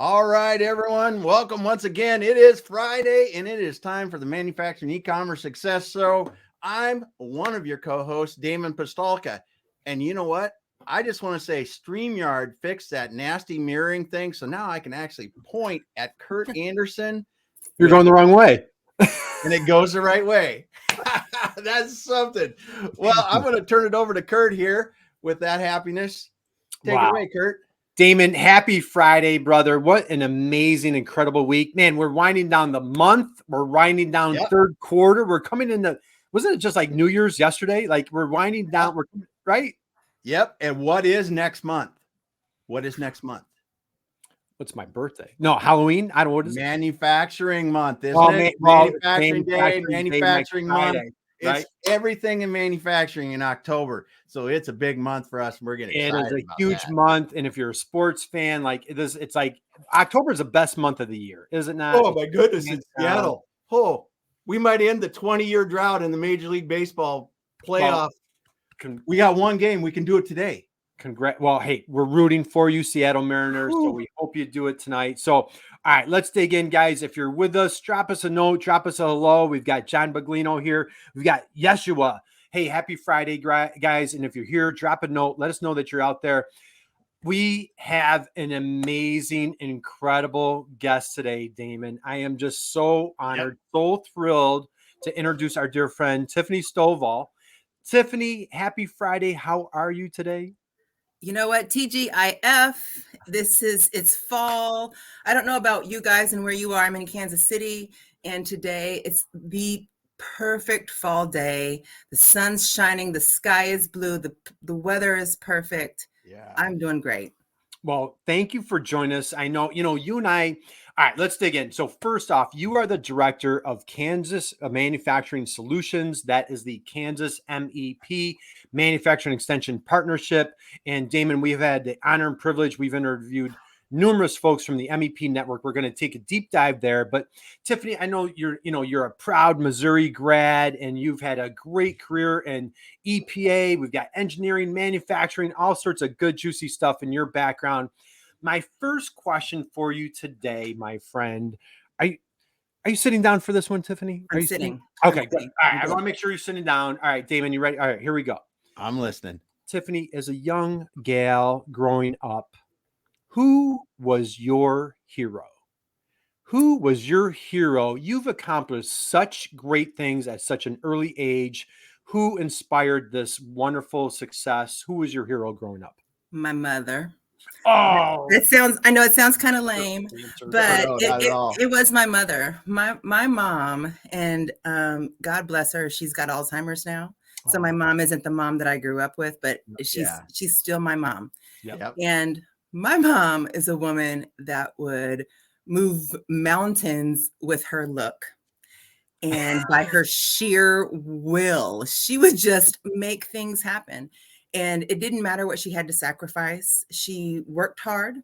All right, everyone. Welcome once again. It is Friday and it is time for the Manufacturing E-commerce Success Show. I'm one of your co-hosts, Damon Pistolka. And you know what? I just want to say StreamYard fixed that nasty mirroring thing. So now I can actually point at Kurt Anderson. You're going the wrong way. And it goes the right way. That's something. Well, I'm going to turn it over to Kurt here with that happiness. Take it away, Kurt. Damon, happy Friday, brother. What an amazing, incredible week. Man, we're winding down the month. We're winding down third quarter. We're coming into, wasn't it just like New Year's yesterday? Like we're winding down, right? Yep. And what is next month? What is next month? What's my birthday? No, Halloween. I don't know what is Manufacturing month, isn't it? Manufacturing Day, Manufacturing Month. Right? It's everything in manufacturing in October. So it's a big month for us. And we're getting excited. It is a huge month. And if you're a sports fan, like it's like October is the best month of the year, is it not? Oh my goodness, in Seattle. Oh, we might end the 20-year drought in the Major League Baseball playoff. We got one game. We can do it today. Well, hey, we're rooting for you, Seattle Mariners. So we hope you do it tonight. So, all right, let's dig in, guys. If you're with us, drop us a note, drop us a hello. We've got John Baglino here. We've got Yeshua. Hey, happy Friday, guys. And if you're here, drop a note. Let us know that you're out there. We have an amazing, incredible guest today, Damon. I am just so honored, so thrilled to introduce our dear friend, Tiffany Stovall. Tiffany, happy Friday. How are you today? You know what, TGIF, it's fall. I don't know about you guys and where you are. I'm in Kansas City, and today it's the perfect fall day. The sun's shining, the sky is blue, the weather is perfect. Yeah, I'm doing great. Well, thank you for joining us. I know, you and I, all right, let's dig in. So first off, you are the director of Kansas Manufacturing Solutions. That is the Kansas MEP Manufacturing Extension Partnership. And Damon, we've had the honor and privilege. We've interviewed numerous folks from the MEP network. We're going to take a deep dive there. But Tiffany, I know you're a proud Missouri grad and you've had a great career in EPA. We've got engineering, manufacturing, all sorts of good, juicy stuff in your background. My first question for you today, my friend, are you sitting down for this one, Tiffany? I'm sitting. Okay, good. All right, I want to make sure you're sitting down. All right, Damon, you ready? All right, here we go. I'm listening. Tiffany, as a young gal growing up, who was your hero? Who was your hero? You've accomplished such great things at such an early age. Who inspired this wonderful success? Who was your hero growing up? My mother. Oh, I know it sounds kind of lame, but it was my mother, my mom, and God bless her. She's got Alzheimer's now. So my mom isn't the mom that I grew up with, but she's still my mom. Yep. And my mom is a woman that would move mountains with her look. And by her sheer will, she would just make things happen. And it didn't matter what she had to sacrifice. She worked hard.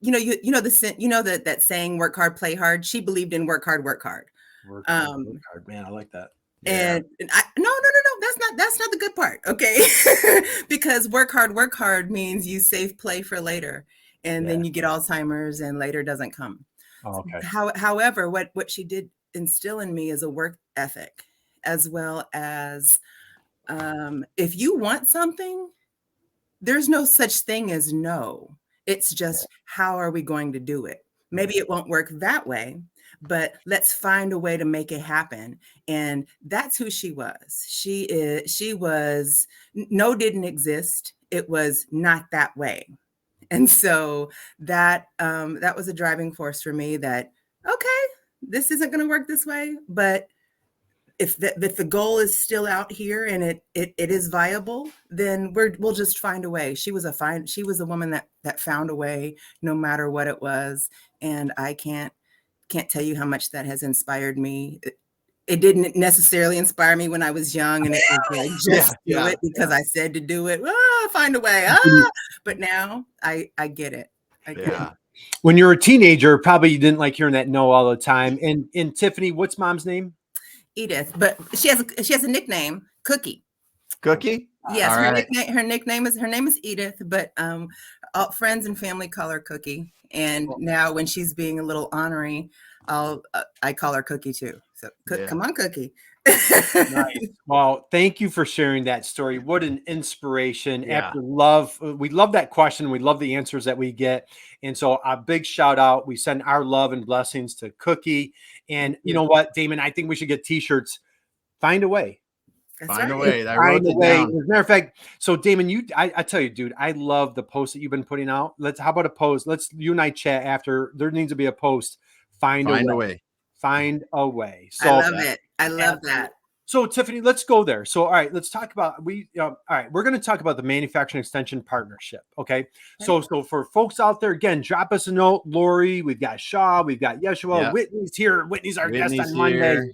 That saying, work hard, play hard. She believed in work hard, work hard. Work hard. Man, I like that. Yeah. And no. That's not the good part. Okay. Because work hard means you save play for later. And then you get Alzheimer's and later doesn't come. Oh, okay. However, what she did instill in me is a work ethic, as well as if you want something, there's no such thing as no. It's just, how are we going to do it? Maybe it won't work that way, but let's find a way to make it happen. And that's who she was. She was, no didn't exist. It was not that way. And so that was a driving force for me that, okay, this isn't going to work this way, but if the goal is still out here and it is viable, then we'll just find a way. She was a woman that found a way no matter what it was. And I can't tell you how much that has inspired me. It didn't necessarily inspire me when I was young and it was like, just do it because I said to do it. Find a way. But now I get it. I get it. When you're a teenager, probably you didn't like hearing that no all the time. And Tiffany, what's mom's name? Edith, but she has a nickname, Cookie. Cookie? Yes, her name is Edith, but friends and family call her Cookie. And now when she's being a little ornery, I call her Cookie too. So come on, Cookie. Nice. Well, thank you for sharing that story. What an inspiration. Yeah. We love that question. We love the answers that we get. And so a big shout out. We send our love and blessings to Cookie. And you know what, Damon, I think we should get t-shirts. Find a way. Find a way. I wrote it As down. a matter of fact, so Damon, I tell you, dude, I love the post that you've been putting out. How about a post? You and I chat after. There needs to be a post. Find a way. Find a way. So I love it. I love that. So Tiffany, let's go there. So, all right, let's talk about all right, we're going to talk about the manufacturing extension partnership. Okay. So for folks out there, again, drop us a note. Lori, we've got Shaw, we've got Yeshua, Whitney's here. Whitney's our guest on Monday.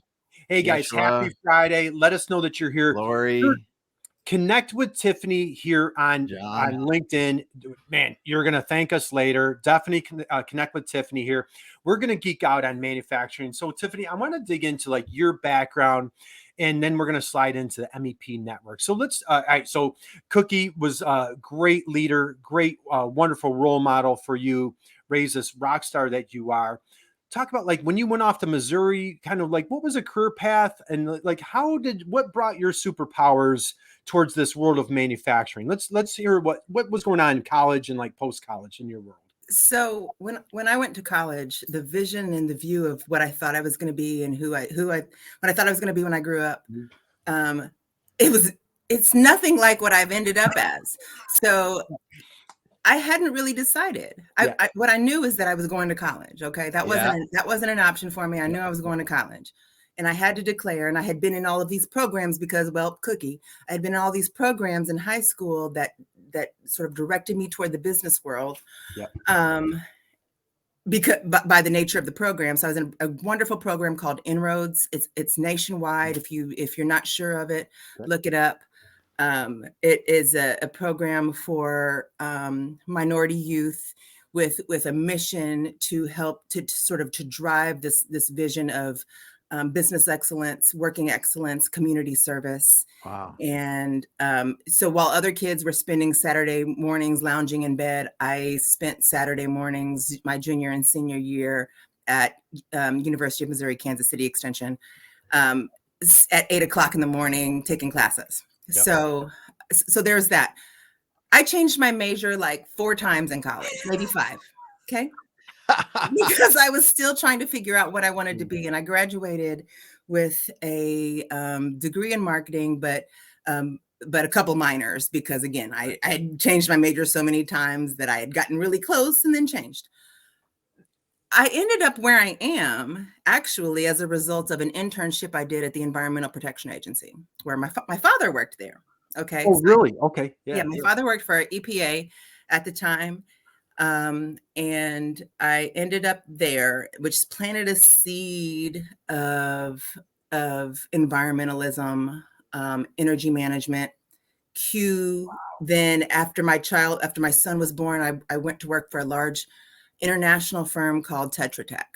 Hey guys, happy Friday. Let us know that you're here. Lori. Connect with Tiffany here on LinkedIn. Man, you're going to thank us later. Definitely connect with Tiffany here. We're going to geek out on manufacturing. So Tiffany, I want to dig into like your background, and then we're going to slide into the MEP network. So let's, all right. So Cookie was a great leader, great, wonderful role model for you, raise this rock star that you are. Talk about like when you went off to Missouri, kind of like what was a career path, and like what brought your superpowers towards this world of manufacturing? Let's hear what was going on in college and like post college in your world. So when I went to college, the vision and the view of what I thought I was going to be and what I thought I was going to be when I grew up, it's nothing like what I've ended up as. So I hadn't really decided. What I knew is that I was going to college. Okay. That wasn't an option for me. I knew I was going to college, and I had to declare, and I had been in all of these programs because, well, Cookie, I had been in all these programs in high school that sort of directed me toward the business world. Because by the nature of the program. So I was in a wonderful program called Inroads. It's nationwide. If you're not sure of it, look it up. It is a program for minority youth with a mission to help to drive this vision of business excellence, working excellence, community service. Wow. And so while other kids were spending Saturday mornings lounging in bed, I spent Saturday mornings my junior and senior year at University of Missouri, Kansas City Extension at 8:00 in the morning taking classes. Yep. So there's that. I changed my major like 4 times in college, maybe 5. Okay. Because I was still trying to figure out what I wanted to be. And I graduated with a degree in marketing, but a couple minors, because again, I had changed my major so many times that I had gotten really close and then changed. I ended up where I am actually as a result of an internship I did at the Environmental Protection Agency, where my father worked there. Okay. Oh, really? Okay. Yeah. My father worked for EPA at the time. And I ended up there, which planted a seed of environmentalism, energy management. Then after my son was born, I went to work for a large international firm called Tetra Tech.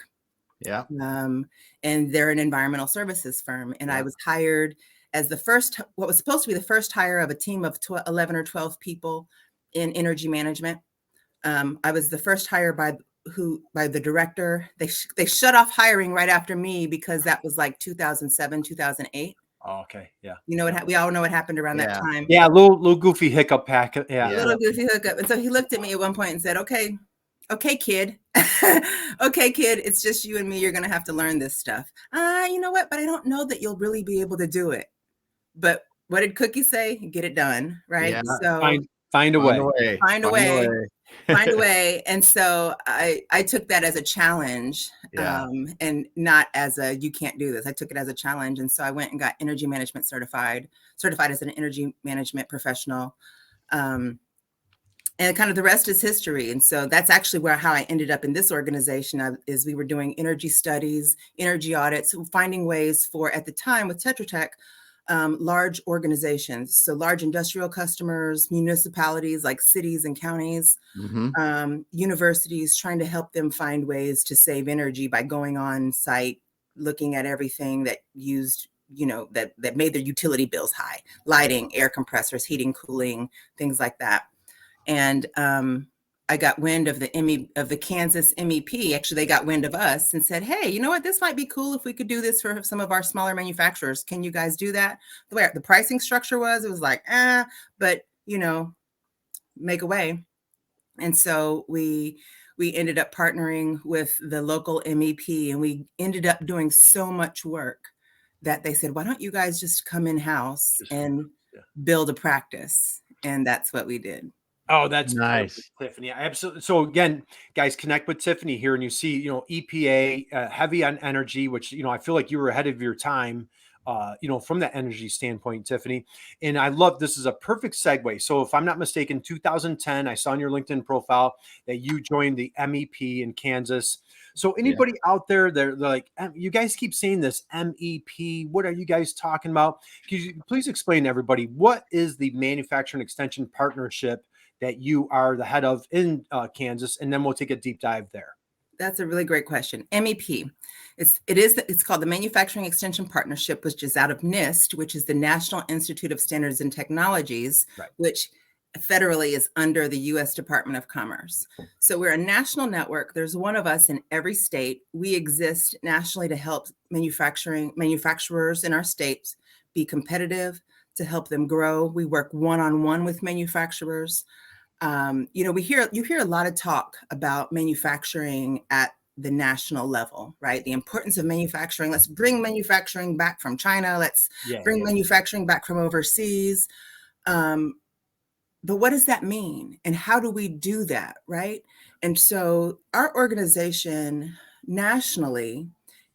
Yeah. And they're an environmental services firm. And I was hired as what was supposed to be the first hire of a team of 11 or 12 people in energy management. I was the first hire by the director. They shut off hiring right after me because that was like 2007, 2008. Oh, okay. Yeah. You know what? We all know what happened around that time. Yeah. Little goofy hiccup pack. Yeah. Little goofy hiccup. And so he looked at me at one point and said, okay, kid. Okay, kid, it's just you and me. You're going to have to learn this stuff. You know what? But I don't know that you'll really be able to do it. But what did Cookie say? Get it done. Right. Yeah. So find a way. Find a way. And so I took that as a challenge, and not as a, you can't do this. I took it as a challenge. And so I went and got energy management certified as an energy management professional. And kind of the rest is history. And so that's actually how I ended up in this organization is we were doing energy studies, energy audits, finding ways for, at the time with Tetra Tech, large organizations, so large industrial customers, municipalities like cities and counties, universities, trying to help them find ways to save energy by going on site, looking at everything that used, that made their utility bills high, lighting, air compressors, heating, cooling, things like that. And I got wind of the Kansas MEP. Actually, they got wind of us and said, "Hey, you know what? This might be cool if we could do this for some of our smaller manufacturers. Can you guys do that?" The way the pricing structure was, it was like, but make a way. And so we ended up partnering with the local MEP, and we ended up doing so much work that they said, "Why don't you guys just come in-house and build a practice?" And that's what we did. Oh, that's nice, perfect, Tiffany. Absolutely. So again, guys, connect with Tiffany here, and you see, EPA heavy on energy, which I feel like you were ahead of your time, from that energy standpoint, Tiffany. And I love this is a perfect segue. So if I'm not mistaken, 2010, I saw on your LinkedIn profile that you joined the MEP in Kansas. So anybody out there, they're like, you guys keep saying this MEP. What are you guys talking about? Can you please explain to everybody what is the Manufacturing Extension Partnership that you are the head of in Kansas, and then we'll take a deep dive there. That's a really great question. MEP, it's called the Manufacturing Extension Partnership, which is out of NIST, which is the National Institute of Standards and Technologies, right, which federally is under the U.S. Department of Commerce. So we're a national network. There's one of us in every state. We exist nationally to help manufacturers in our states be competitive, to help them grow. We work one-on-one with manufacturers. You hear a lot of talk about manufacturing at the national level, right? The importance of manufacturing. Let's bring manufacturing back from China. Let's bring manufacturing back from overseas. But what does that mean? And how do we do that, right? And so our organization nationally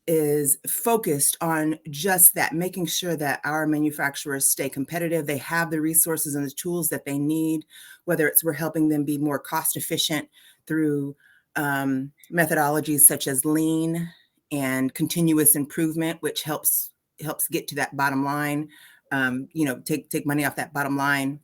is focused on just that, making sure that our manufacturers stay competitive. They have the resources and the tools that they need, whether it's we're helping them be more cost efficient through methodologies such as lean and continuous improvement, which helps get to that bottom line, take money off that bottom line,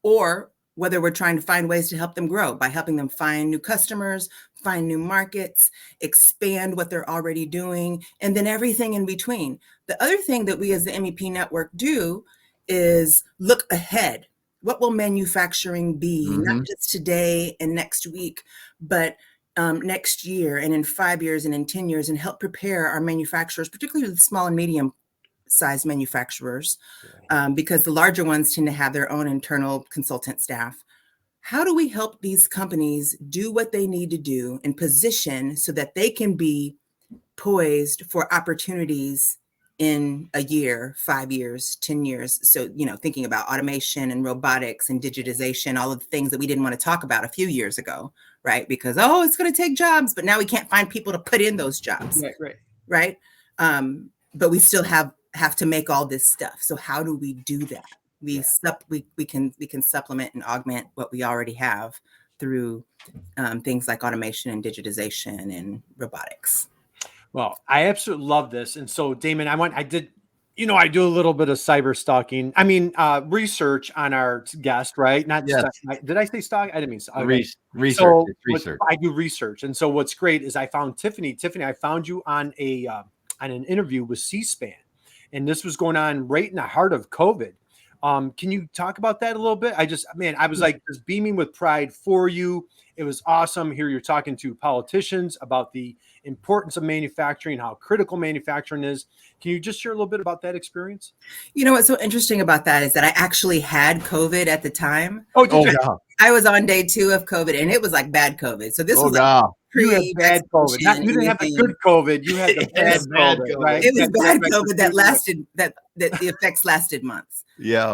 or whether we're trying to find ways to help them grow by helping them find new customers, find new markets, expand what they're already doing, and then everything in between. The other thing that we as the MEP network do is look ahead. What will manufacturing be, not just today and next week, but next year and in 5 years and in 10 years, and help prepare our manufacturers, particularly the small and medium size manufacturers, because the larger ones tend to have their own internal consultant staff. How do we help these companies do what they need to do and position so that they can be poised for opportunities in a year, 5 years, 10 years? So, thinking about automation and robotics and digitization, all of the things that we didn't want to talk about a few years ago, right? Because, it's going to take jobs, but now we can't find people to put in those jobs, right? But we still have to make all this stuff. So how do we do that? We can supplement and augment what we already have through things like automation and digitization and robotics. Well, I absolutely love this. And so, Damon, I do a little bit of cyber stalking. I mean, research on our guest, right? Not just, did I say stalk? I didn't mean stalk. Okay. Research. So research. I do research. And so what's great is I found Tiffany. Tiffany, I found you on an interview with C-SPAN. And this was going on right in the heart of COVID. Can you talk about that a little bit? I was like just beaming with pride for you. It was awesome. Here you're talking to politicians about the importance of manufacturing, how critical manufacturing is. Can you just share a little bit about that experience? What's so interesting about that is that I actually had COVID at the time. Oh, did you? God. I was on day 2 of COVID, and it was like bad COVID. So this was like you had bad COVID. You didn't have the good COVID. You had the bad COVID, right? It was bad COVID that lasted, that the effects lasted months. Yeah.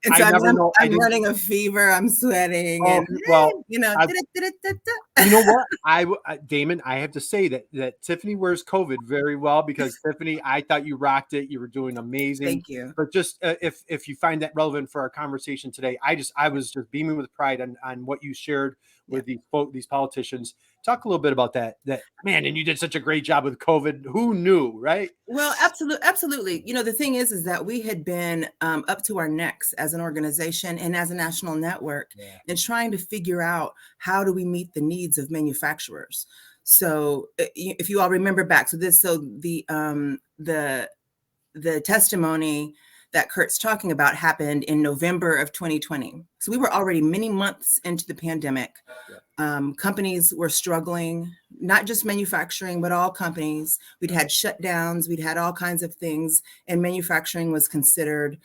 And so I'm running a fever. I'm sweating. And, you know what? Damon, I have to say that Tiffany wears COVID very well, because Tiffany, I thought you rocked it. You were doing amazing. Thank you. But just if you find that relevant for our conversation today, I was just beaming with pride on what you shared with these politicians. Talk a little bit about that man. And you did such a great job with COVID. Who knew, right? Well, absolutely. The thing is that we had been up to our necks as an organization and as a national network and trying to figure out how do we meet the needs of manufacturers. So if you all remember back, the testimony that Kurt's talking about happened in November of 2020. So we were already many months into the pandemic. Companies were struggling, not just manufacturing, but all companies. We'd had shutdowns, we'd had all kinds of things, and manufacturing was considered,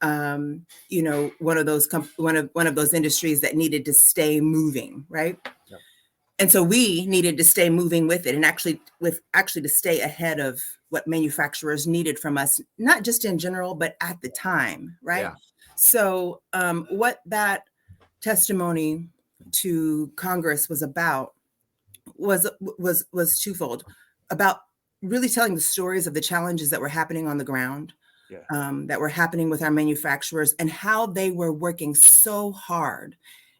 one of those industries that needed to stay moving, right? Yep. And so we needed to stay moving with it, and actually to stay ahead of what manufacturers needed from us, not just in general, but at the time, right? Yeah. So what that testimony to Congress was about was twofold, about really telling the stories of the challenges that were happening on the ground, that were happening with our manufacturers, and how they were working so hard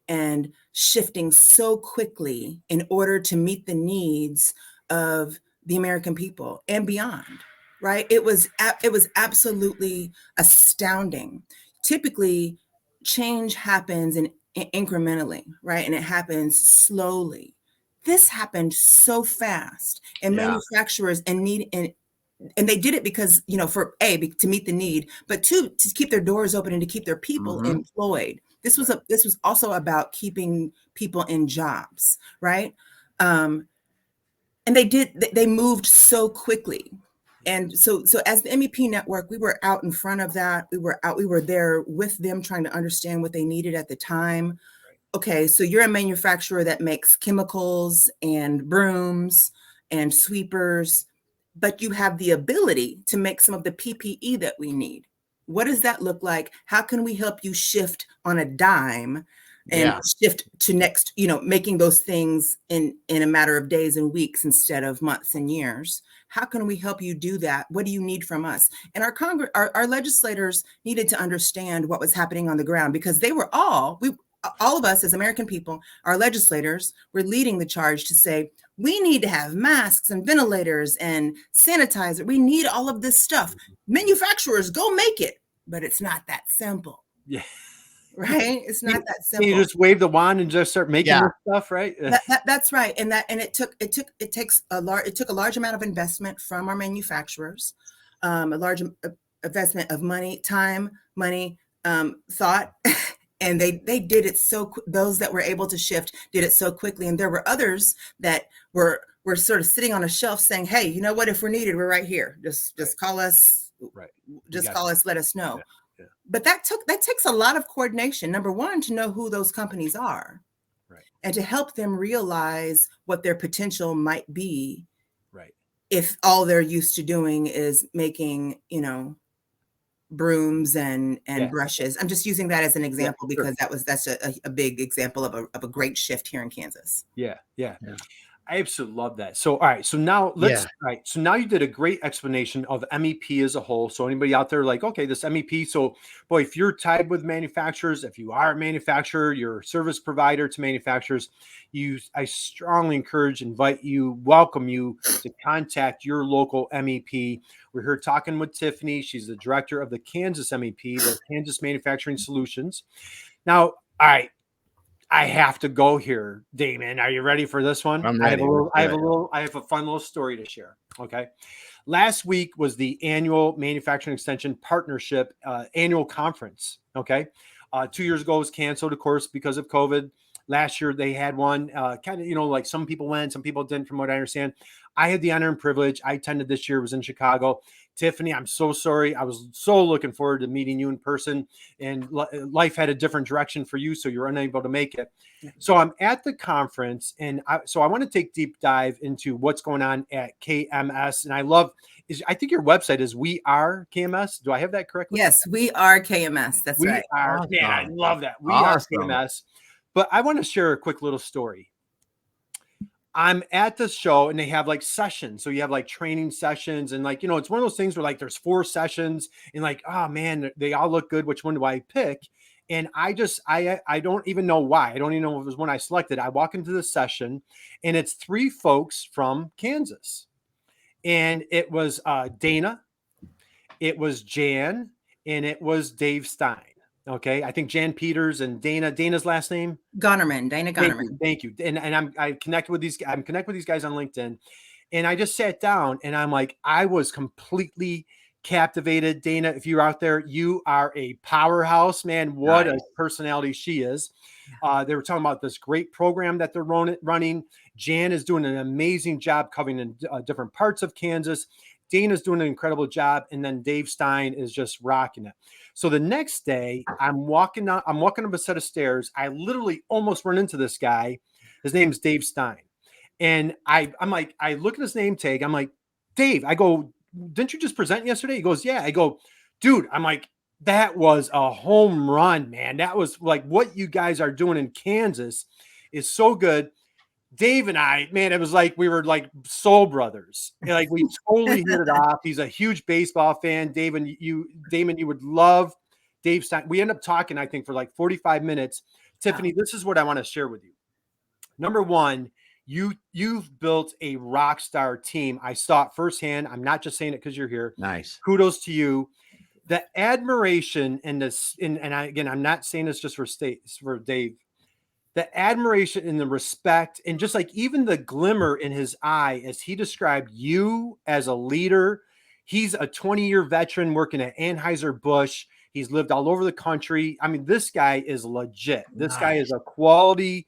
and shifting so quickly in order to meet the needs of the American people and beyond, right? It was absolutely astounding. Typically, change happens incrementally, right? And it happens slowly. This happened so fast, and manufacturers and they did it because, to meet the need, but two, to keep their doors open and to keep their people employed. This was also about keeping people in jobs, right? And they moved so quickly. And so as the MEP network, we were out in front of that. We were there with them, trying to understand what they needed at the time. Okay, so you're a manufacturer that makes chemicals and brooms and sweepers, but you have the ability to make some of the PPE that we need. What does that look like? How can we help you shift on a dime and shift to next, making those things in a matter of days and weeks instead of months and years? How can we help you do that? What do you need from us? And our legislators needed to understand what was happening on the ground, because they were all of us as American people, our legislators were leading the charge to say, we need to have masks and ventilators and sanitizer. We need all of this stuff. Manufacturers, go make it. But it's not that simple. Yeah. Right? It's not that simple. You just wave the wand and just start making this stuff, right? That's right. And it took a large amount of investment from our manufacturers, a large investment of money, time, money, thought. And they did it those that were able to shift did it so quickly. And there were others that were sort of sitting on a shelf saying, hey, you know what, if we're needed, we're right here. Just call us. Right. Just call us, let us know. Yeah. But that takes a lot of coordination. Number one, to know who those companies are. Right. And to help them realize what their potential might be. Right. If all they're used to doing is making, brooms and brushes. I'm just using that as an example because that's a big example of a great shift here in Kansas. Yeah. I absolutely love that. So, all right. So now So now you did a great explanation of MEP as a whole. So anybody out there like, okay, this MEP. So boy, if you're tied with manufacturers, if you are a manufacturer, you're a service provider to manufacturers, I strongly welcome you to contact your local MEP. We're here talking with Tiffany. She's the director of the Kansas MEP, the Kansas Manufacturing Solutions. Now, all right. I have to go here, Damon. Are you ready for this one? I'm ready. I have a fun little story to share. Okay. Last week was the annual Manufacturing Extension Partnership annual conference. Okay. 2 years ago it was canceled, of course, because of COVID. Last year they had one kind of, like some people went, some people didn't, from what I understand. I had the honor and privilege. I attended this year, was in Chicago. Tiffany, I'm so sorry. I was so looking forward to meeting you in person, and life had a different direction for you, so you're unable to make it. So I'm at the conference, and I want to take deep dive into what's going on at KMS. And I think your website is We Are KMS. Do I have that correctly? Yes, We Are KMS. That's right. We are. Awesome. Man, I love that. We Are KMS. But I want to share a quick little story. I'm at the show and they have like sessions. So you have like training sessions and it's one of those things where like there's 4 sessions and like, oh man, they all look good. Which one do I pick? And I don't even know why. I don't even know if it was one I selected. I walk into the session and it's 3 folks from Kansas. And it was Dana, it was Jan, and it was Dave Stein. Okay, I think Jan Peters and Dana's last name? Dana Gonerman. Thank you. And I'm connected with these guys on LinkedIn. And I just sat down and I'm like, I was completely captivated. Dana, if you're out there, you are a powerhouse, man. What a personality she is. They were talking about this great program that they're running. Jan is doing an amazing job covering in different parts of Kansas. Dana's doing an incredible job. And then Dave Stein is just rocking it. So the next day I'm walking up a set of stairs. I literally almost run into this guy. His name's Dave Stein. And I'm like, I look at his name tag. I'm like, Dave, I go, didn't you just present yesterday? He goes, yeah. I go, dude, I'm like, that was a home run, man. That was like what you guys are doing in Kansas is so good. Dave and I, man, it was like we were like soul brothers. Like we totally hit it off. He's a huge baseball fan. Damon, you would love Dave Stein. We end up talking, I think, for like 45 minutes. Tiffany, this is what I want to share with you. Number one, you've built a rock star team. I saw it firsthand. I'm not just saying it because you're here. Nice. Kudos to you. The admiration and this, and again, I'm not saying this just for Dave. The admiration and the respect, and just like even the glimmer in his eye as he described you as a leader. He's a 20-year veteran working at Anheuser-Busch. He's lived all over the country. I mean, this guy is legit. This guy is a quality,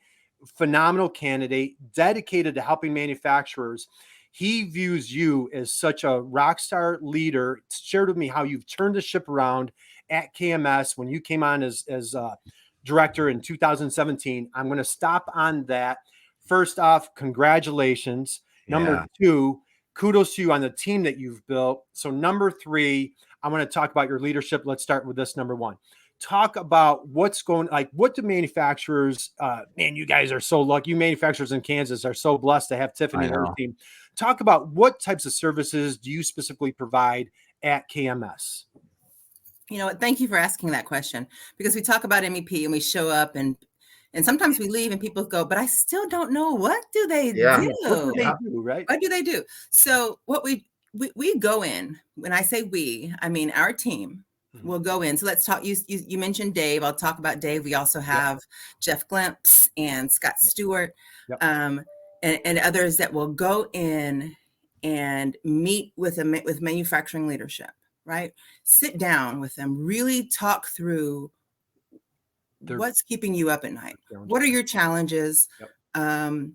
phenomenal candidate, dedicated to helping manufacturers. He views you as such a rock star leader. Shared with me how you've turned the ship around at KMS when you came on as director in 2017. I'm going to stop on that. First off, congratulations. Number two, kudos to you on the team that you've built. So number three, I want to talk about your leadership. Let's start with this. Number one, talk about what's going, like, what do manufacturers, man, you guys are so lucky. You manufacturers in Kansas are so blessed to have Tiffany and her team. Talk about what types of services do you specifically provide at KMS? You know what? Thank you for asking that question, because we talk about MEP and we show up and sometimes we leave and people go, but I still don't know, what do they do? What do they do, right? What do they do? So what we go in, when I say we, I mean our team will go in. So let's talk. You mentioned Dave. I'll talk about Dave. We also have Jeff Glimps and Scott Stewart, and others that will go in and meet with manufacturing leadership. Right? Sit down with them, really talk through what's keeping you up at night. What are your challenges? Where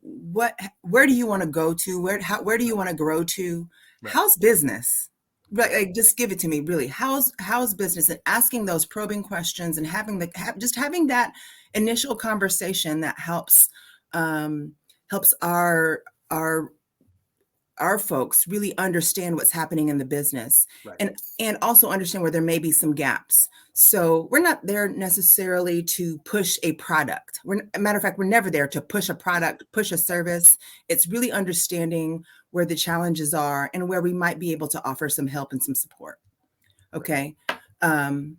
do you want to go to? Where do you want to grow to? Right. How's business? Like, just give it to me, really. How's business? And asking those probing questions and having that initial conversation that helps our folks really understand what's happening in the business, right, and also understand where there may be some gaps. So we're not there necessarily to push a product. Matter of fact, we're never there to push a product, push a service. It's really understanding where the challenges are and where we might be able to offer some help and some support. Okay. And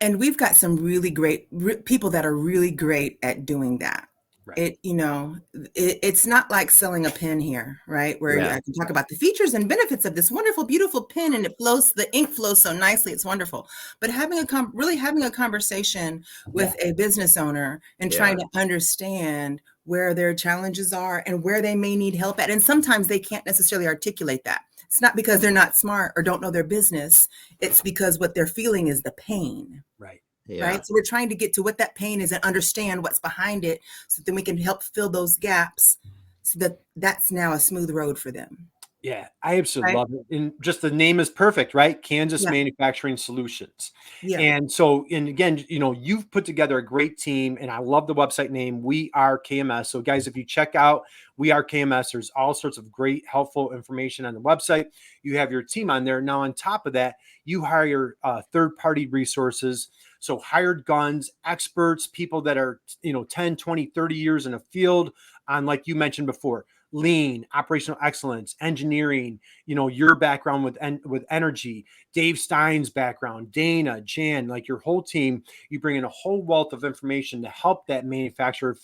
we've got some really great people that are really great at doing that. Right. It's not like selling a pen here, right? Where I can talk about the features and benefits of this wonderful, beautiful pen, and the ink flows so nicely. It's wonderful. But having a conversation with a business owner and trying to understand where their challenges are and where they may need help at. And sometimes they can't necessarily articulate that. It's not because they're not smart or don't know their business. It's because what they're feeling is the pain. Right. Yeah. Right. So we're trying to get to what that pain is and understand what's behind it, so then we can help fill those gaps, so that's now a smooth road for them. Yeah, I absolutely love it. And just the name is perfect, right? Kansas Manufacturing Solutions. Yeah. And so, and again, you've put together a great team, and I love the website name, We Are KMS. So guys, if you check out We Are KMS, there's all sorts of great, helpful information on the website. You have your team on there. Now, on top of that, you hire third-party resources. So hired guns, experts, people that are, 10, 20, 30 years in a field on, like you mentioned before, lean, operational excellence, engineering, your background with energy, Dave Stein's background, Dana, Jan, like your whole team, you bring in a whole wealth of information to help that manufacturer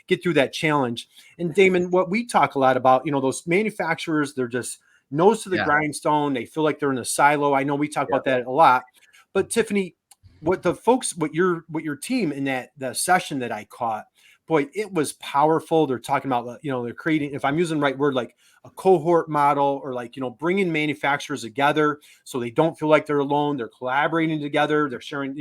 get through that challenge. And Damon, what we talk a lot about, those manufacturers, they're just nose to the grindstone. They feel like they're in a silo. I know we talk about that a lot, but Tiffany, what your team in the session that I caught boy, it was powerful. They're talking about, they're creating, if I'm using the right word, like a cohort model, or like, bringing manufacturers together so they don't feel like they're alone. They're collaborating together. They're sharing,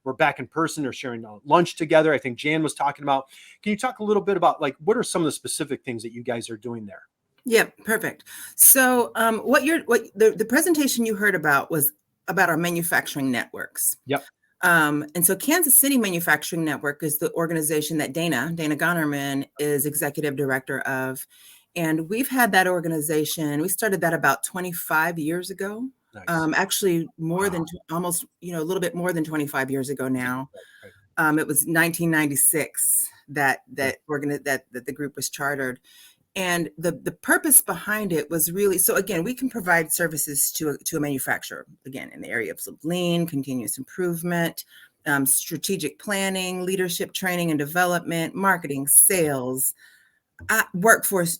we're back in person. They're sharing lunch together. I think Jan was talking about. Can you talk a little bit about, like, what are some of the specific things that you guys are doing there? Yeah, perfect. So the presentation you heard about was about our manufacturing networks. Yep. And so Kansas City Manufacturing Network is the organization that Dana Gonerman is executive director of. And we've had that organization. We started that about 25 years ago. Nice. Actually more than almost, a little bit more than 25 years ago now. Right. It was 1996 that the group was chartered. And the purpose behind it was really, so again, we can provide services to a manufacturer, again, in the area of lean, continuous improvement, strategic planning, leadership training and development, marketing, sales, workforce.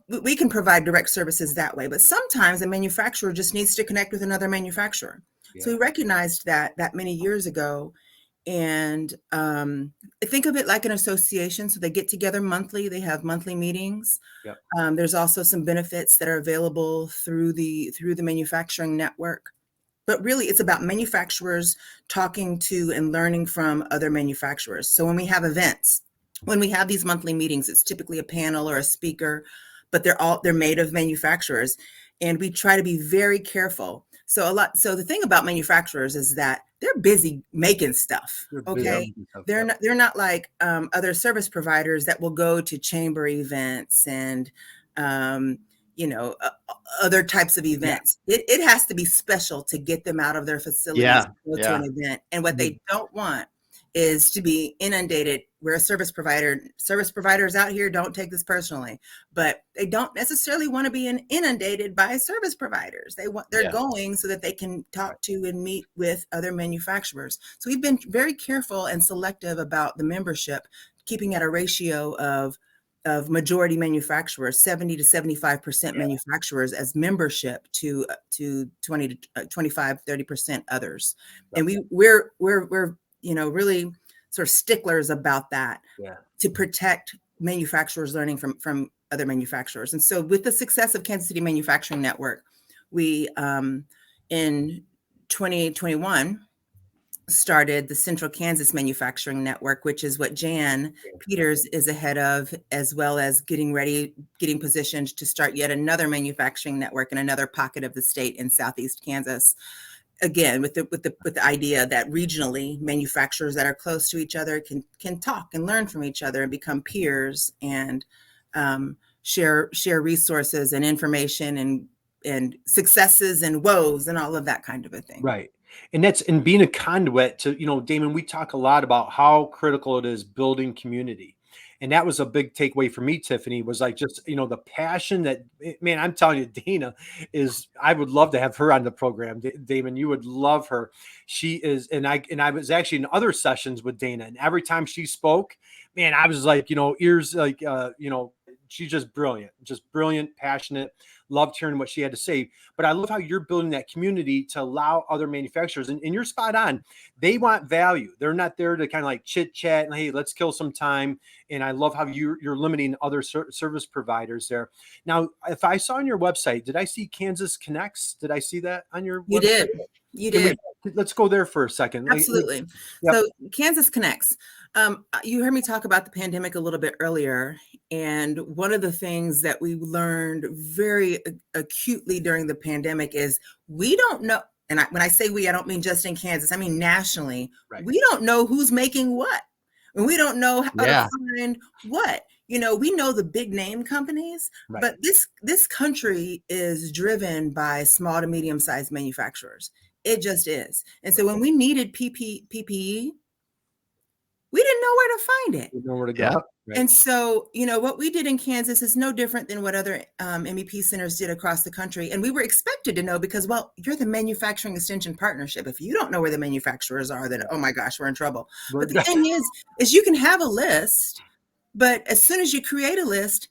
We can provide direct services that way, but sometimes a manufacturer just needs to connect with another manufacturer. Yeah. So we recognized that many years ago. And think of it like an association. So they get together monthly. They have monthly meetings. Yep. There's also some benefits that are available through the manufacturing network. But really, it's about manufacturers talking to and learning from other manufacturers. So when we have events, when we have these monthly meetings, it's typically a panel or a speaker, but they're made of manufacturers, and we try to be very careful. So the thing about manufacturers is that they're busy making stuff. Okay. They're not like other service providers that will go to chamber events and, other types of events. Yeah. It has to be special to get them out of their facilities to go to an event. And what they don't want is to be inundated. We're a service providers out here, don't take this personally, but they don't necessarily want to be inundated by service providers. They're going so that they can talk to and meet with other manufacturers. So we've been very careful and selective about the membership, keeping at a ratio of majority manufacturers, 70 to 75% manufacturers as membership to 20 to 25, 30% others. And we're really sort of sticklers about that to protect manufacturers learning from other manufacturers. And so with the success of Kansas City Manufacturing Network, we, in 2021, started the Central Kansas Manufacturing Network, which is what Jan Peters is ahead of, as well as getting positioned to start yet another manufacturing network in another pocket of the state in Southeast Kansas. Again, with the idea that regionally manufacturers that are close to each other can talk and learn from each other and become peers and share resources and information and successes and woes and all of that kind of a thing. Right. And being a conduit to, Damon, we talk a lot about how critical it is building community. And that was a big takeaway for me, Tiffany, was like just, the passion that, man, I'm telling you, Dana I would love to have her on the program. Damon, you would love her. She is, and I was actually in other sessions with Dana, and every time she spoke, man, I was like, ears like, she's just brilliant, passionate. Loved hearing what she had to say. But I love how you're building that community to allow other manufacturers, and you're spot on. They want value. They're not there to kind of like chit chat and, hey, let's kill some time. And I love how you're limiting other service providers there. Now, if I saw on your website, did I see Kansas Connects? Did I see that on your website? You did. Let's go there for a second. Absolutely. Yep. So Kansas Connects. You heard me talk about the pandemic a little bit earlier. And one of the things that we learned very acutely during the pandemic is we don't know. And when I say we, I don't mean just in Kansas. I mean nationally. Right. We don't know who's making what. And we don't know how to find what. We know the big name companies, but this country is driven by small to medium sized manufacturers. It just is. And so when we needed PPE, we didn't know where to find it. We didn't know where to go. Yeah. Right. And so, what we did in Kansas is no different than what other MEP centers did across the country. And we were expected to know because, well, you're the manufacturing extension partnership. If you don't know where the manufacturers are, then, oh my gosh, we're in trouble. But the thing is you can have a list, but as soon as you create a list,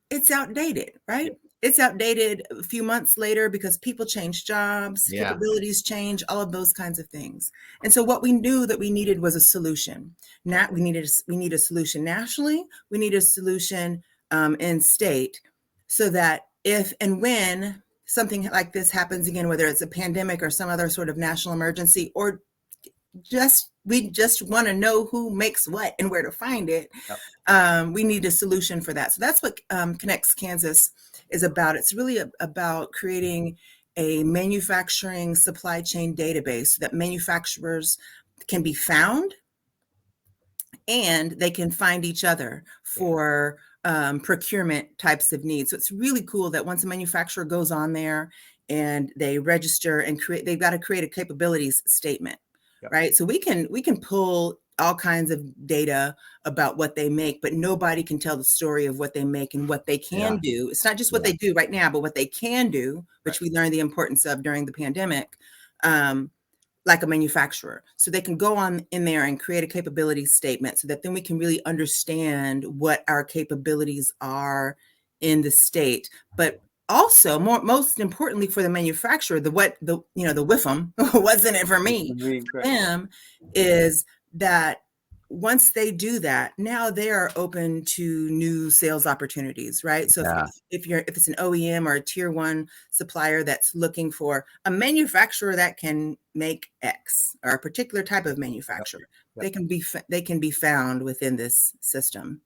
it's outdated, right? it's outdated a few months later because people change jobs, capabilities change, all of those kinds of things. And so what we knew that we needed was a solution. Now we need a solution nationally. We need a solution in state, so that if and when something like this happens again, whether it's a pandemic or some other sort of national emergency, or we just want to know who makes what and where to find it. Yep. We need a solution for that. So that's what Connects Kansas is about. It's really about creating a manufacturing supply chain database so that manufacturers can be found and they can find each other for procurement types of needs. So it's really cool that once a manufacturer goes on there and they register and they've got to create a capabilities statement. Yep. Right. So we can pull all kinds of data about what they make, but nobody can tell the story of what they make and what they can do. It's not just what they do right now, but what they can do, which we learned the importance of during the pandemic, like a manufacturer. So they can go on in there and create a capability statement so that then we can really understand what our capabilities are in the state. But also, most importantly for the manufacturer, the WIFM wasn't it for me. For them is that once they do that, now they are open to new sales opportunities, right? So if it's an OEM or a tier 1 supplier that's looking for a manufacturer that can make X, or a particular type of manufacturer, they can be found within this system.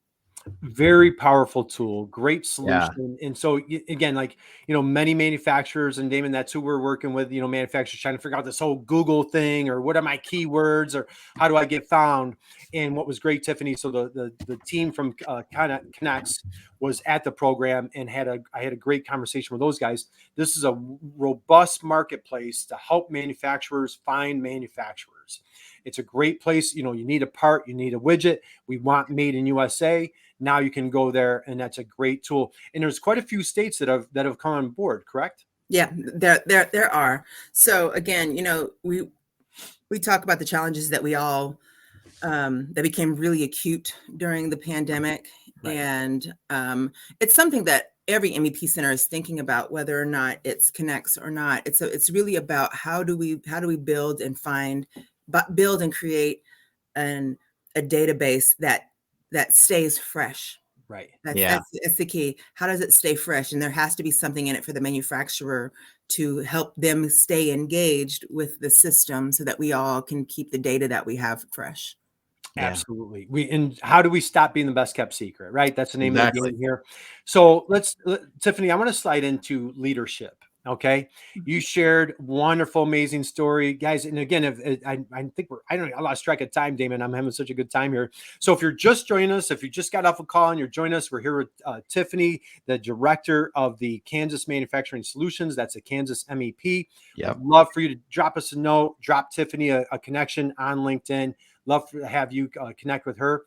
Very powerful tool, great solution. And so again, like, many manufacturers, and Damon, that's who we're working with, manufacturers trying to figure out this whole Google thing, or what are my keywords, or how do I get found? And what was great, Tiffany, so the team from Connects was at the program, and I had a great conversation with those guys. This is a robust marketplace to help manufacturers find manufacturers. It's a great place. You need a part, you need a widget. We want made in USA. Now you can go there, and that's a great tool. And there's quite a few states that have come on board, correct? Yeah, there are. So again, we talk about the challenges that we all that became really acute during the pandemic, and it's something that every MEP center is thinking about, whether or not it's Connects or not. It's really about how do we build and create a database that stays fresh. Right. That's the key. How does it stay fresh? And there has to be something in it for the manufacturer to help them stay engaged with the system so that we all can keep the data that we have fresh. Absolutely. And how do we stop being the best kept secret, right? That's the name of the game here. So Tiffany, I want to slide into leadership. Okay. You shared wonderful, amazing story, guys. And again, I lost track of time, Damon. I'm having such a good time here. So if you're just joining us, if you just got off a call and you're joining us, we're here with Tiffany, the director of the Kansas Manufacturing Solutions. That's a Kansas MEP. I'd love for you to drop us a note, drop Tiffany a connection on LinkedIn. Love to have you connect with her.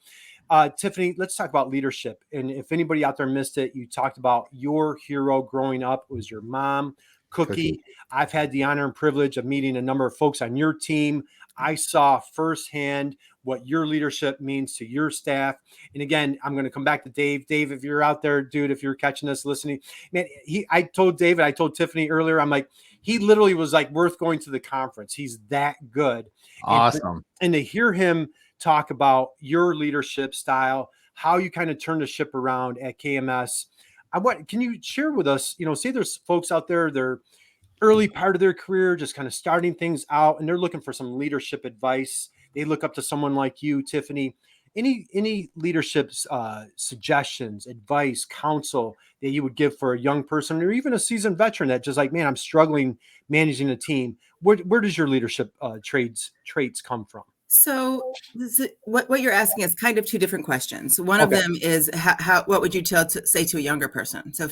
Tiffany, let's talk about leadership. And if anybody out there missed it, you talked about your hero growing up. It was your mom, Cookie. I've had the honor and privilege of meeting a number of folks on your team. I saw firsthand what your leadership means to your staff. And again, I'm going to come back to Dave. Dave, if you're out there, dude, if you're catching us, listening, man, I told Tiffany earlier, I'm like, he literally was like worth going to the conference. He's that good. Awesome. And to hear him talk about your leadership style, how you kind of turn the ship around at KMS. Can you share with us, say there's folks out there, they're early part of their career, just kind of starting things out, and they're looking for some leadership advice. They look up to someone like you, Tiffany. Any leadership suggestions, advice, counsel that you would give for a young person, or even a seasoned veteran that just like, man, I'm struggling managing a team. Where does your leadership traits come from? So what you're asking is kind of two different questions. One of them is what would you say to a younger person? So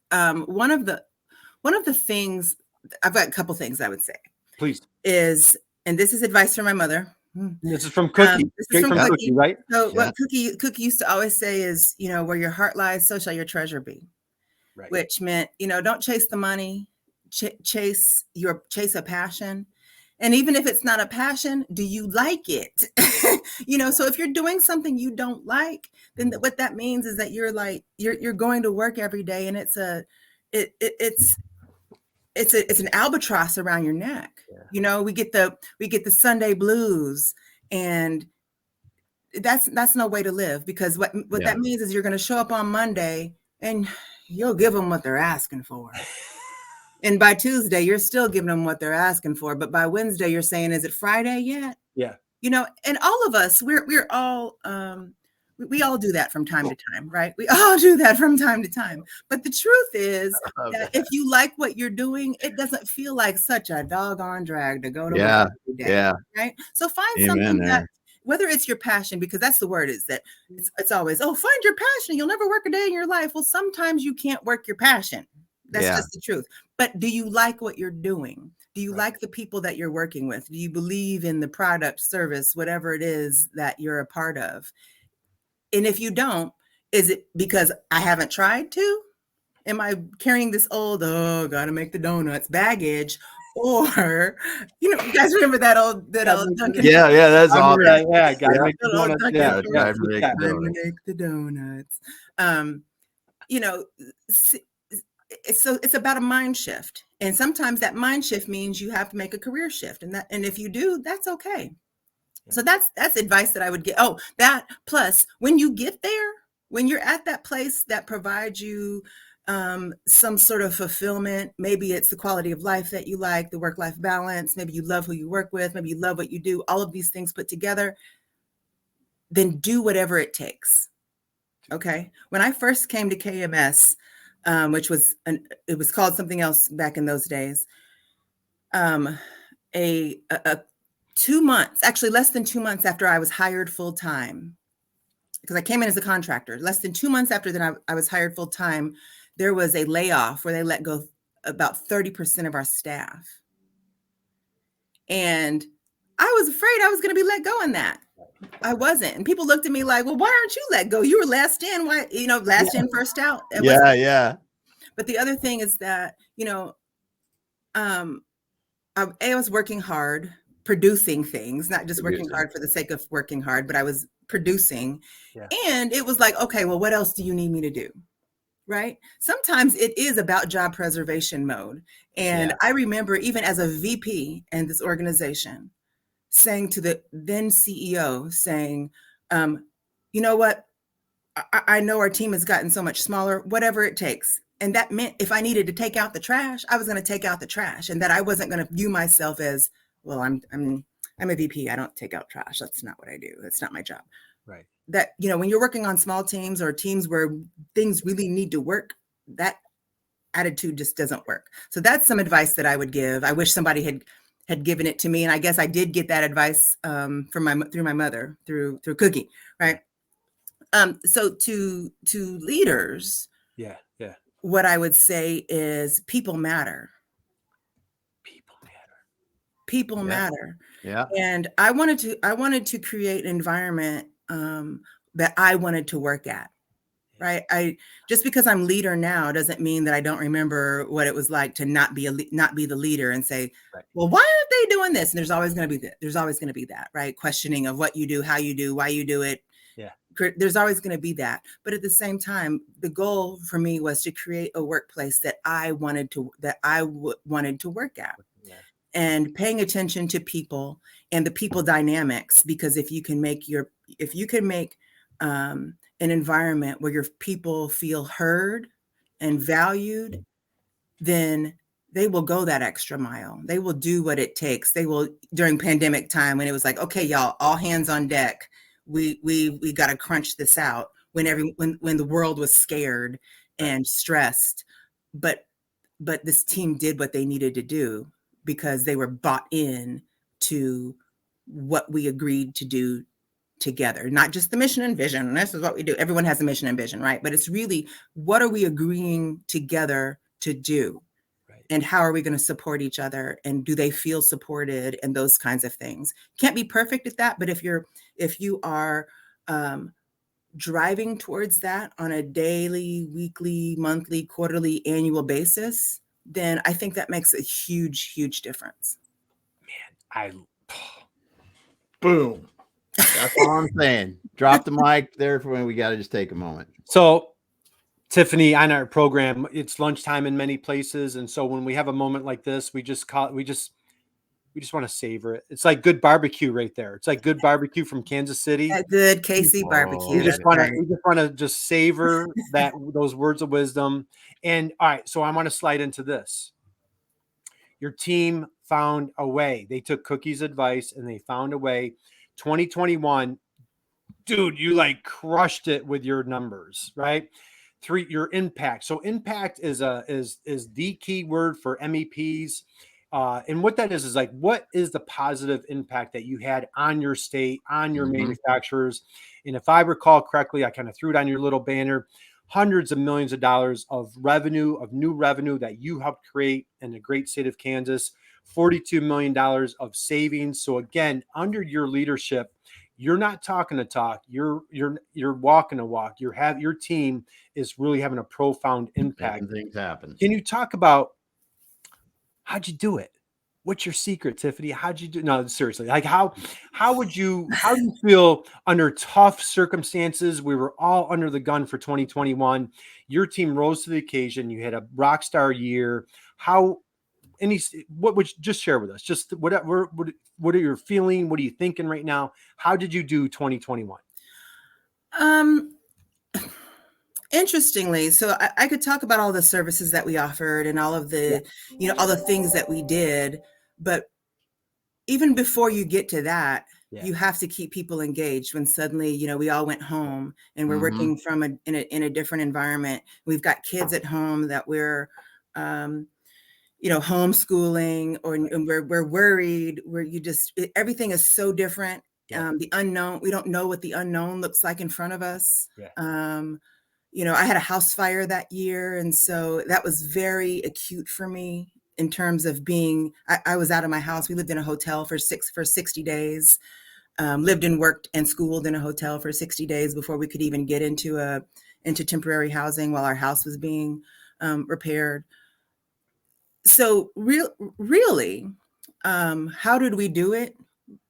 one of the things, I've got a couple things I would say. Please. And this is advice from my mother. This is from Cookie. This is from Cookie, right? So what Cookie used to always say is, where your heart lies, so shall your treasure be. Right. Which meant, don't chase the money, chase a passion. And even if it's not a passion, do you like it? So if you're doing something you don't like, then what that means is that you're going to work every day, and it's a it's an albatross around your neck. Yeah. You know, we get the Sunday blues, and that's no way to live, because what that means is you're going to show up on Monday and you'll give them what they're asking for. And by Tuesday, you're still giving them what they're asking for. But by Wednesday, you're saying, is it Friday yet? Yeah. You know, and all of us, we're all, we all do that from time to time, right? We all do that from time to time. But the truth is that if you like what you're doing, it doesn't feel like such a doggone drag to go to work every day, right? So find something that, whether it's your passion, because that's the word, is that it's always, oh, find your passion. You'll never work a day in your life. Well, sometimes you can't work your passion. That's just the truth. But do you like what you're doing? Do you like the people that you're working with? Do you believe in the product, service, whatever it is that you're a part of? And if you don't, is it because I haven't tried to? Am I carrying this old, gotta make the donuts baggage? Or, you know, you guys remember that old Dunkin'? Yeah, that's awesome. Gotta make the donuts. Make the donuts. You know, it's about a mind shift. And sometimes that mind shift means you have to make a career shift. And if you do, that's okay. So that's advice that I would get. Oh, that plus when you get there, when you're at that place that provides you some sort of fulfillment, maybe it's the quality of life that you like, the work-life balance, maybe you love who you work with, maybe you love what you do, all of these things put together, then do whatever it takes. Okay. When I first came to KMS, which was it was called something else back in those days, 2 months, actually less than 2 months after I was hired full-time, because I came in as a contractor, less than 2 months after that I was hired full-time, there was a layoff where they let go about 30% of our staff. And I was afraid I was going to be let go in that. I wasn't. And people looked at me like, well, why aren't you let go? You were last in. Why, you know, last in, first out. But the other thing is that, you know, I was working hard, producing things, not just working hard for the sake of working hard, but I was producing. And it was like, okay, well, what else do you need me to do? Right? Sometimes it is about job preservation mode. And I remember even as a VP in this organization, saying to the then CEO, saying, you know what? I know our team has gotten so much smaller, whatever it takes. And that meant if I needed to take out the trash, I was going to take out the trash, and that I wasn't going to view myself as, well, I'm a VP. I don't take out trash. That's not what I do. That's not my job. Right. That, you know, when you're working on small teams or teams where things really need to work, that attitude just doesn't work. So that's some advice that I would give. I wish somebody had given it to me. And I guess I did get that advice through my mother, through Cookie. Right. So to leaders, what I would say is people matter. People matter. Yeah. And I wanted to create an environment that I wanted to work at. Right. Just because I'm leader now doesn't mean that I don't remember what it was like to not be the leader and say, well, why aren't they doing this? And there's always going to be that, right? Questioning of what you do, how you do, why you do it. Yeah. There's always going to be that. But at the same time, the goal for me was to create a workplace that I wanted to work at. Yeah. And paying attention to people and the people dynamics, because if you can make an environment where your people feel heard and valued, then they will go that extra mile. They will do what it takes. They will, during pandemic time, when it was like, okay, y'all, all hands on deck. We got to crunch this out when the world was scared and stressed, but this team did what they needed to do because they were bought in to what we agreed to do together, not just the mission and vision. This is what we do. Everyone has a mission and vision, right? But it's really, what are we agreeing together to do? Right. And how are we going to support each other? And do they feel supported? And those kinds of things. Can't be perfect at that, but if you are driving towards that on a daily, weekly, monthly, quarterly, annual basis, then I think that makes a huge, huge difference. Man, boom. That's all I'm saying. Drop the mic there for when we got to just take a moment. So Tiffany, on our program, it's lunchtime in many places. And so when we have a moment like this, we just want to savor it. It's like good barbecue right there. It's like good barbecue from Kansas City. A good KC Oh, barbecue. We just That's want right. to just savor those words of wisdom. And all right, so I want to slide into this. Your team found a way. They took Cookie's advice and they found a way. 2021, dude, you like crushed it with your numbers, right? Your impact. So impact is the key word for MEPs. And what that is like, what is the positive impact that you had on your state, on your manufacturers? And if I recall correctly, I kind of threw it on your little banner, hundreds of millions of dollars of revenue, of new revenue that you helped create in the great state of Kansas, $42 million of savings. So again, under your leadership, you're not talking a talk. You're walking a walk. Your team is really having a profound impact. And things happen. Can you talk about how'd you do it? What's your secret, Tiffany? How'd you do? No, seriously. Like how do you feel under tough circumstances? We were all under the gun for 2021. Your team rose to the occasion. You had a rock star year. What would you just share with us? Just what are you feeling? What are you thinking right now? How did you do 2021? Interestingly, so I could talk about all the services that we offered and all of the, all the things that we did, but even before you get to that, you have to keep people engaged. When suddenly, we all went home and we're working in a different environment. We've got kids at home that we're, homeschooling, and we're worried. Everything is so different. The unknown, we don't know what the unknown looks like in front of us. I had a house fire that year. And so that was very acute for me in terms of I was out of my house. We lived in a hotel for 60 days, lived and worked and schooled in a hotel for 60 days before we could even get into temporary housing while our house was being repaired. So really, how did we do it?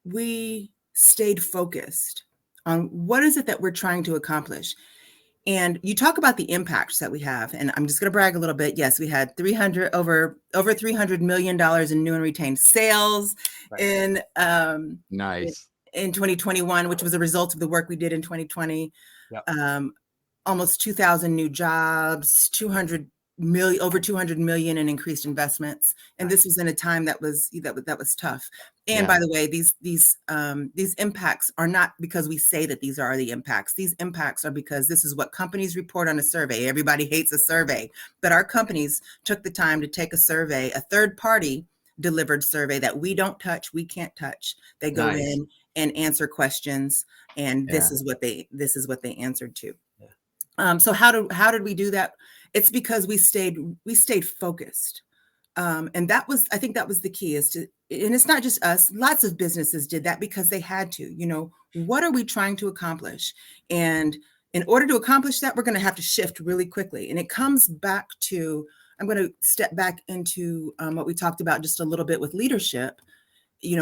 We stayed focused on what is it that we're trying to accomplish. And you talk about the impacts that we have, and I'm just going to brag a little bit. Yes, we had over $300 million in new and retained sales in 2021, which was a result of the work we did in 2020. Almost 2,000 new jobs, over 200 million in increased investments, and this was in a time that was tough. And by the way, these impacts are not because we say that these are the impacts. These impacts are because this is what companies report on a survey. Everybody hates a survey, but our companies took the time to take a survey, a third party delivered survey that we don't touch, we can't touch. They go in and answer questions, and this is what they answered to. So how did we do that? It's because we stayed focused. And I think that was the key, and it's not just us, lots of businesses did that because they had to. What are we trying to accomplish? And in order to accomplish that, we're going to have to shift really quickly. And it comes back to, I'm going to step back into what we talked about just a little bit with leadership.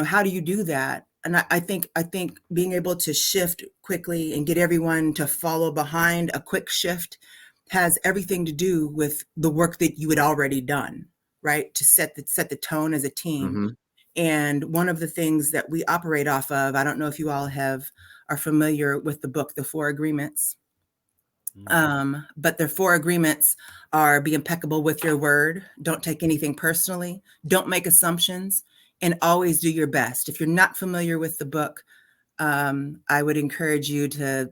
How do you do that? And I think being able to shift quickly and get everyone to follow behind a quick shift has everything to do with the work that you had already done, right? To set the tone as a team. And one of the things that we operate off of, I don't know if you all are familiar with the book, The 4 Agreements. But the 4 agreements are: be impeccable with your word, don't take anything personally, don't make assumptions, and always do your best. If you're not familiar with the book, I would encourage you to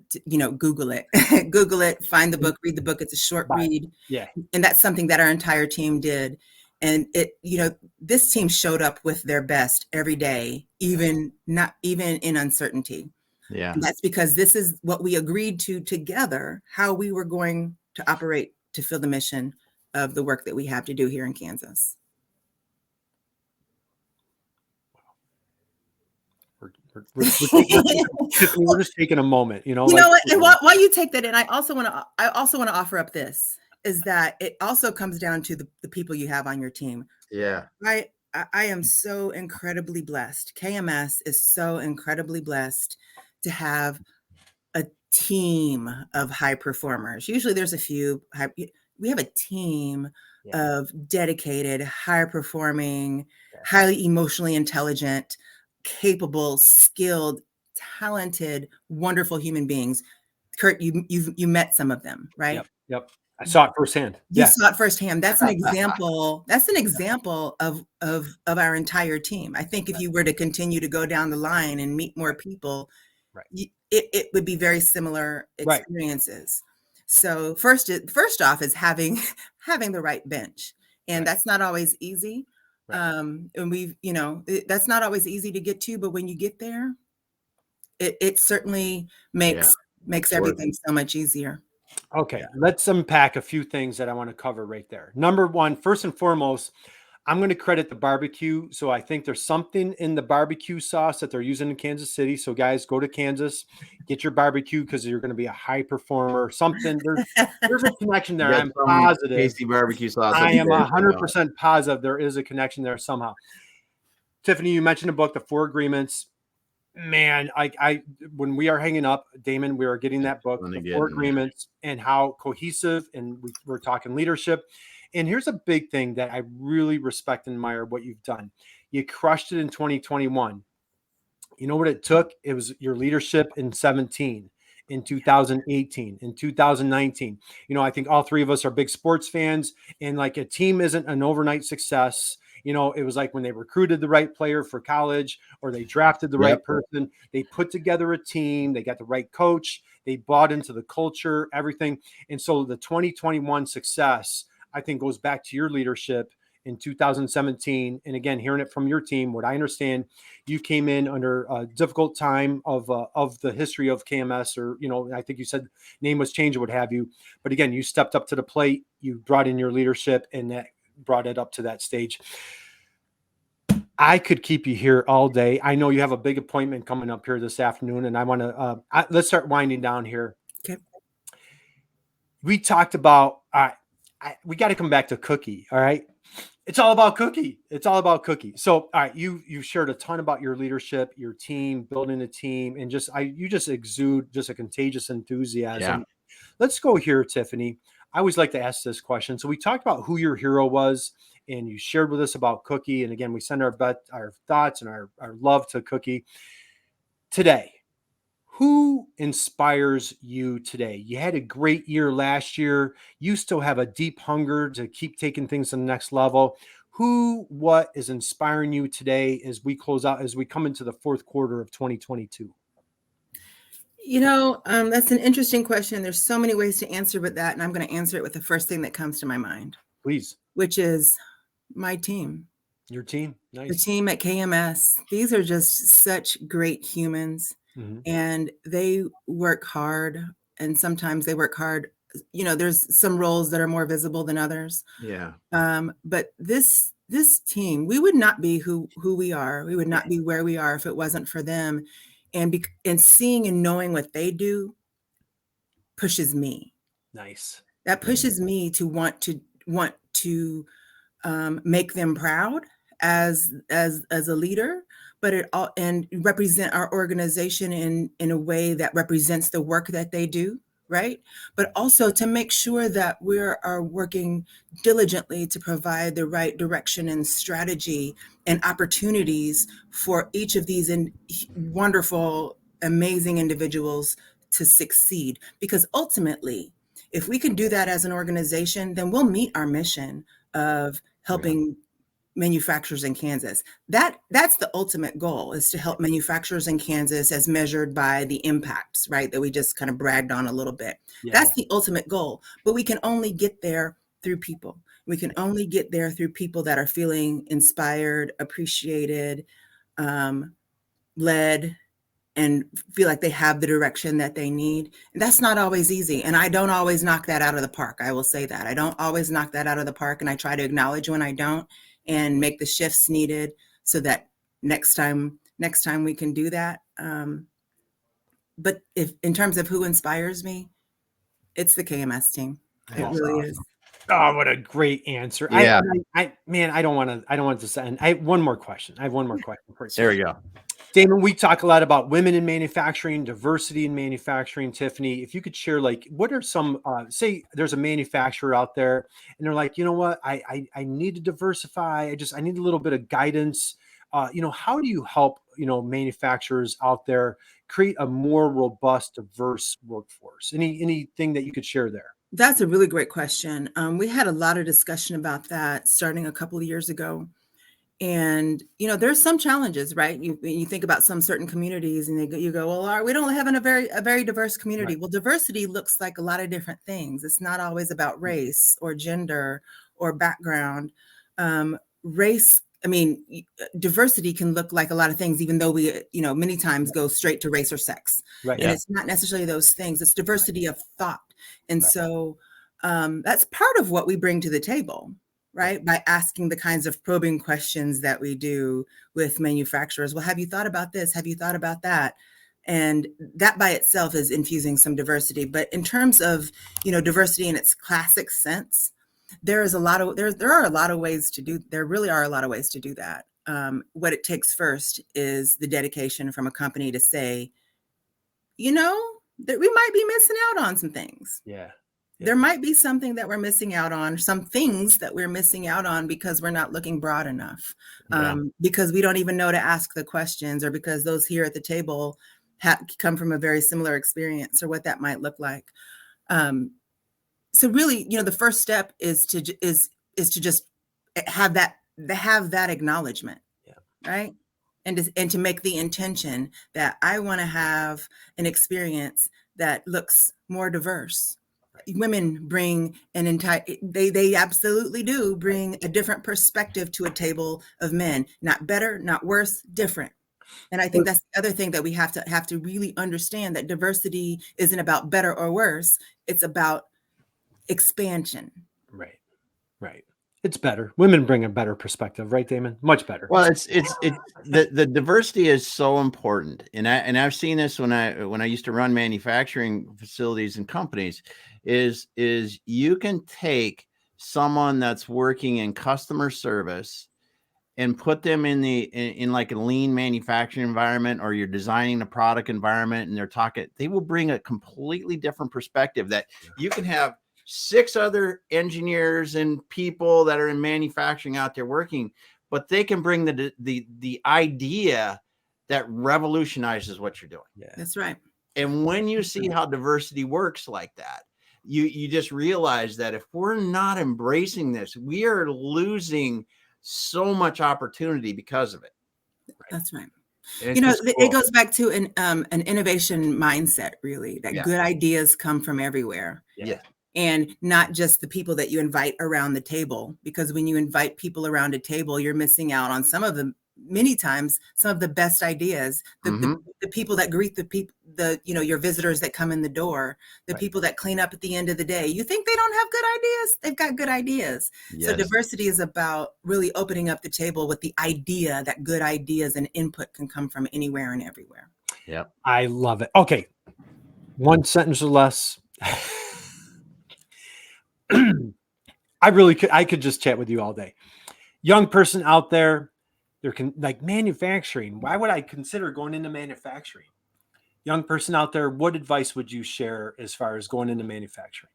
Google it. Google it, find the book, read the book. It's a short read. And that's something that our entire team did. And this team showed up with their best every day, even in uncertainty. And that's because this is what we agreed to together, how we were going to operate to fill the mission of the work that we have to do here in Kansas. We're just taking a moment, You know what? And while you take that in, I also want to offer up this, is that it also comes down to the people you have on your team. Right. I am so incredibly blessed. KMS is so incredibly blessed to have a team of high performers. Usually there's a few. We have a team of dedicated, high performing, highly emotionally intelligent, capable, skilled, talented, wonderful human beings. Kurt, you met some of them, right? Yep. I saw it firsthand. You saw it firsthand. That's an example. That's an example of our entire team. I think if you were to continue to go down the line and meet more people, it would be very similar experiences. So first off is having the right bench, and that's not always easy. And that's not always easy to get to, but when you get there, it certainly makes everything so much easier. Okay, let's unpack a few things that I want to cover right there. Number one, first and foremost, I'm going to credit the barbecue. So I think there's something in the barbecue sauce that they're using in Kansas City. So guys, go to Kansas, get your barbecue because you're going to be a high performer. Something there's a connection there. I'm positive. Tasty barbecue sauce. I am 100% positive there is a connection there somehow. Tiffany, you mentioned the book, The 4 Agreements. Man, I when we are hanging up, Damon, we are getting that book, The 4 Agreements, and how cohesive, and we're talking leadership. And here's a big thing that I really respect and admire what you've done. You crushed it in 2021. You know what it took? It was your leadership in 17, in 2018, in 2019. I think all three of us are big sports fans, and like a team isn't an overnight success. It was like when they recruited the right player for college or they drafted the right person, they put together a team, they got the right coach, they bought into the culture, everything. And so the 2021 success, I think, goes back to your leadership in 2017. And again, hearing it from your team, what I understand, you came in under a difficult time of the history of KMS, or, I think you said name was changed or what have you. But again, you stepped up to the plate, you brought in your leadership, and that brought it up to that stage. I could keep you here all day. I know you have a big appointment coming up here this afternoon, and I want to let's start winding down here. Okay. We talked about we got to come back to Cookie. All right, it's all about Cookie. It's all about Cookie. So, all right, you shared a ton about your leadership, your team, building a team, and you just exude just a contagious enthusiasm. Yeah. Let's go here, Tiffany. I always like to ask this question. So we talked about who your hero was, and you shared with us about Cookie. And again, we send our thoughts and our love to Cookie. Today, who inspires you today? You had a great year last year. You still have a deep hunger to keep taking things to the next level. What is inspiring you today as we close out, as we come into the fourth quarter of 2022? That's an interesting question. There's so many ways to answer with that, and I'm going to answer it with the first thing that comes to my mind. Please. Which is my team. Your team. Nice. The team at KMS. These are just such great humans, and they work hard, and sometimes they work hard. There's some roles that are more visible than others. Yeah. But this team, we would not be who we are. We would not be where we are if it wasn't for them. And seeing and knowing what they do pushes me. Nice. That pushes me to want to make them proud as a leader, but and represent our organization in a way that represents the work that they do, right? But also to make sure that we are working diligently to provide the right direction and strategy and opportunities for each of these wonderful, amazing individuals to succeed. Because ultimately, if we can do that as an organization, then we'll meet our mission of helping manufacturers in Kansas. That's the ultimate goal, is to help manufacturers in Kansas as measured by the impacts, right? That we just kind of bragged on a little bit. That's the ultimate goal, but we can only get there through people. We can only get there through people that are feeling inspired, appreciated, led, and feel like they have the direction that they need. And that's not always easy. And I don't always knock that out of the park. I will say that. I don't always knock that out of the park, and I try to acknowledge when I don't and make the shifts needed so that next time we can do that. But if in terms of who inspires me, it's the KMS team. It really is. Oh, what a great answer. Yeah. I don't want to say, I have one more question. For you. There we go. Damon, we talk a lot about women in manufacturing, diversity in manufacturing. Tiffany, if you could share, like, what are some, say there's a manufacturer out there and they're like, you know what, I need to diversify. I need a little bit of guidance. How do you help, manufacturers out there create a more robust, diverse workforce? Anything that you could share there? That's a really great question. We had a lot of discussion about that starting a couple of years ago. And, there's some challenges, right? You think about some certain communities and you go, well, we don't have a very diverse community. Right. Well, diversity looks like a lot of different things. It's not always about race or gender or background. Race, diversity can look like a lot of things, even though we, many times go straight to race or sex. Right. And it's not necessarily those things. It's diversity of thought. And Right. so that's part of what we bring to the table. Right? By asking the kinds of probing questions that we do with manufacturers. Well, have you thought about this? Have you thought about that? And that by itself is infusing some diversity. But in terms of, diversity in its classic sense, there are a lot of ways to do that. What it takes first is the dedication from a company to say, that we might be missing out on some things. Yeah. There might be something that we're missing out on, some things that we're missing out on because we're not looking broad enough, because we don't even know to ask the questions, or because those here at the table come from a very similar experience, or what that might look like. So really, the first step is to just have that acknowledgement, right? And to make the intention that I want to have an experience that looks more diverse. Women bring they absolutely do bring a different perspective to a table of men. Not better, not worse, different. And I think that's the other thing that we have to really understand, that diversity isn't about better or worse. It's about expansion. Right. It's better. Women bring a better perspective, right, Damon? Much better. Well, it's the diversity is so important, and I've seen this when I used to run manufacturing facilities and companies. Is you can take someone that's working in customer service and put them in like a lean manufacturing environment, or you're designing a product environment, and they will bring a completely different perspective. That you can have 6 other engineers and people that are in manufacturing out there working, but they can bring the idea that revolutionizes what you're doing. Yeah. That's right. And when you see how diversity works like that, you just realize that if we're not embracing this, we are losing so much opportunity because of it. That's right. Cool. It goes back to an innovation mindset, really, that good ideas come from everywhere. Yeah. And not just the people that you invite around the table, because when you invite people around a table, you're missing out on many times, some of the best ideas, the people that greet your visitors that come in the door, the people that clean up at the end of the day. You think they don't have good ideas? They've got good ideas. Yes. So diversity is about really opening up the table with the idea that good ideas and input can come from anywhere and everywhere. Yep. I love it. Okay. One sentence or less. I could just chat with you all day. Young person out there, like manufacturing. Why would I consider going into manufacturing? Young person out there, what advice would you share as far as going into manufacturing?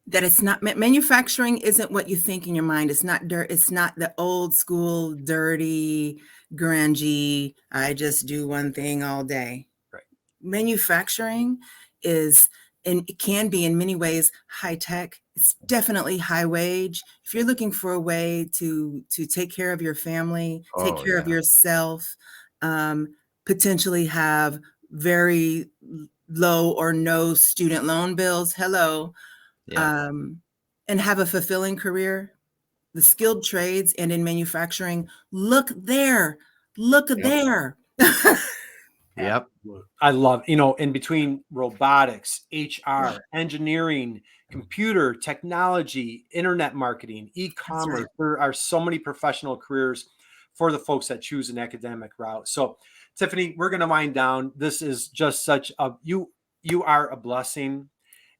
That it's not, manufacturing isn't what you think in your mind. It's not dirt. It's not the old school, dirty, grungy, I just do one thing all day. Right. Manufacturing is, and it can be in many ways high tech. It's definitely high wage. If you're looking for a way to take care of your family, take care of yourself, potentially have very low or no student loan bills, and have a fulfilling career, the skilled trades and in manufacturing, look there. Yep. I love, in between robotics, HR, engineering, computer, technology, internet marketing, e-commerce, right. There are so many professional careers for the folks that choose an academic route. So, Tiffany, we're going to wind down. This is just you are a blessing.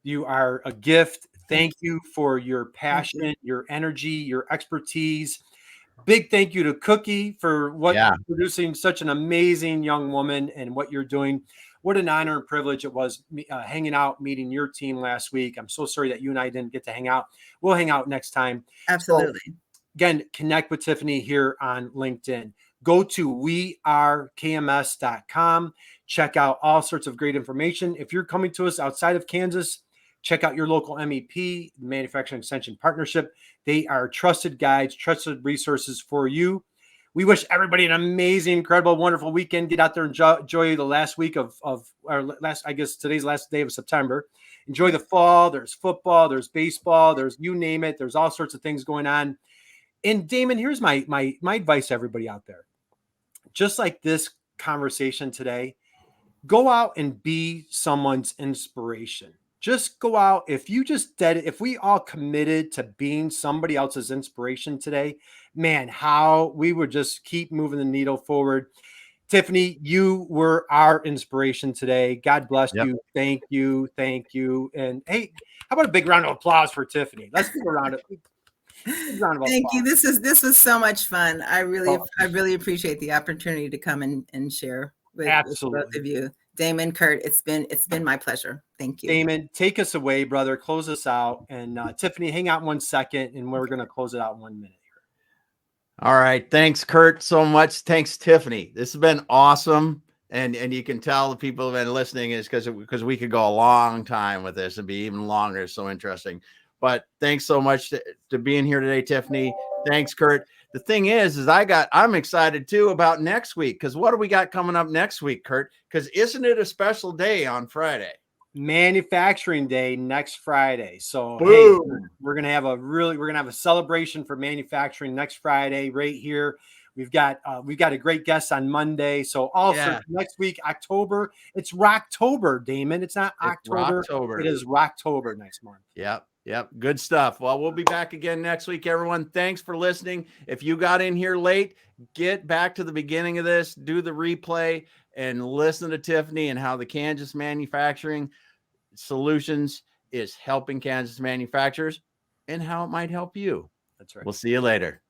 You are a gift. Thank you for your passion, your energy, your expertise. Big thank you to Cookie for Yeah. producing such an amazing young woman and what you're doing. What an honor and privilege it was hanging out, meeting your team last week. I'm so sorry that you and I didn't get to hang out. We'll hang out next time. Absolutely. So, again, connect with Tiffany here on LinkedIn. Go to wearekms.com. Check out all sorts of great information. If you're coming to us outside of Kansas, check out your local MEP, Manufacturing Extension Partnership. They are trusted guides, trusted resources for you. We wish everybody an amazing, incredible, wonderful weekend. Get out there and enjoy the last week of our last, I guess today's last day of September. Enjoy the fall. There's football, there's baseball, there's you name it. There's all sorts of things going on. And Damon, here's my advice to everybody out there. Just like this conversation today, go out and be someone's inspiration. Just go out. If we all committed to being somebody else's inspiration today, man, how we would just keep moving the needle forward. Tiffany, you were our inspiration today. God bless you. Thank you. Thank you. And hey, how about a big round of applause for Tiffany? Let's give a round of applause. Thank you. This was so much fun. I really appreciate the opportunity to come and share with both of you. Damon, Kurt, it's been my pleasure. Thank you. Damon, take us away, brother. Close us out. And Tiffany, hang out 1 second, and we're going to close it out in 1 minute. All right. Thanks, Kurt, so much. Thanks, Tiffany. This has been awesome. And you can tell the people have been listening is because we could go a long time with this and be even longer. It's so interesting. But thanks so much to being here today, Tiffany. Thanks, Kurt. The thing is I'm excited too about next week, because what do we got coming up next week, Kurt? Because isn't it a special day on Friday? Manufacturing Day next Friday. So boom. Hey, we're gonna have a celebration for manufacturing next Friday right here. We've got a great guest on Monday. So also next week, October, it's Rocktober, Damon. It's not October. It is Rocktober next month. Yep. Good stuff. Well, we'll be back again next week, everyone. Thanks for listening. If you got in here late, get back to the beginning of this, do the replay, and listen to Tiffany and how the Kansas Manufacturing Solutions is helping Kansas manufacturers and how it might help you. That's right. We'll see you later.